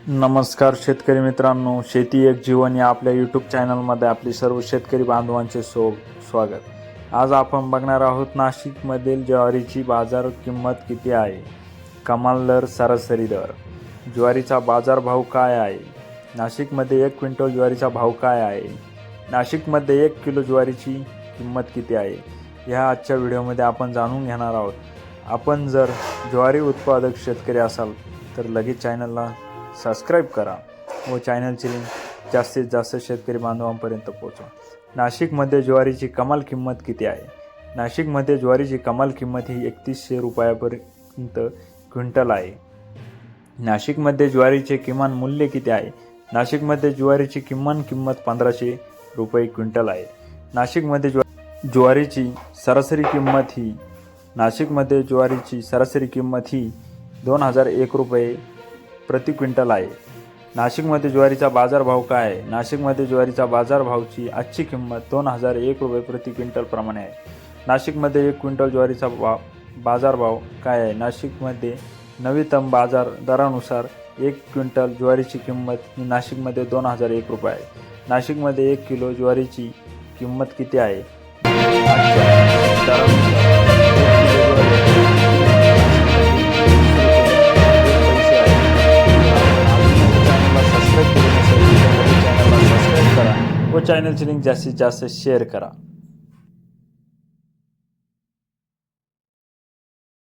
नमस्कार शेतकरी मित्रांनो, शेती एक जीवन या आपल्या यूट्यूब चॅनलमध्ये आपले सर्व शेतकरी बांधवांचे स्वागत। आज आपण बघणार आहोत नाशिकमधील ज्वारीची बाजार किंमत किती आहे, कमाल दर, सरासरी दर, ज्वारीचा बाजारभाव काय आहे, नाशिकमध्ये 1 क्विंटल ज्वारीचा भाव काय आहे, नाशिकमध्ये 1 किलो ज्वारीची किंमत किती आहे, ह्या आजच्या व्हिडिओमध्ये आपण जाणून घेणार आहोत। आपण जर ज्वारी उत्पादक शेतकरी असाल तर लगेच चॅनलला सबस्क्राईब करा व चॅनलची लिंक जास्तीत जास्त शेतकरी बांधवांपर्यंत पोहोचवा। नाशिकमध्ये ज्वारीची कमाल किंमत किती आहे? नाशिकमध्ये ज्वारीची कमाल किंमत ही 3100 रुपयापर्यंत क्विंटल आहे। नाशिकमध्ये ज्वारीचे किमान मूल्य किती आहे? नाशिकमध्ये ज्वारीची किमान किंमत 1500 रुपये क्विंटल आहे। नाशिकमध्ये ज्वारीची सरासरी किंमत ही सरासरी किंमत ही 2001 रुपये प्रति क्विंटल आहे। नाशिकमध्ये ज्वारीचा बाजारभाव काय आहे? नाशिकमध्ये ज्वारीचा बाजारभावाची आजची किंमत 2001 रुपये प्रति क्विंटल प्रमाणे आहे। नाशिकमध्ये 1 क्विंटल ज्वारीचा बाजारभाव काय आहे? नाशिकमध्ये नवीनतम बाजार दरानुसार 1 क्विंटल ज्वारीची किंमत ही नाशिकमध्ये 2001 रुपये आहे। नाशिकमध्ये 1 किलो ज्वारीची किंमत किती आहे? व चॅनलची लिंक जास्तीत जास्त शेअर करा।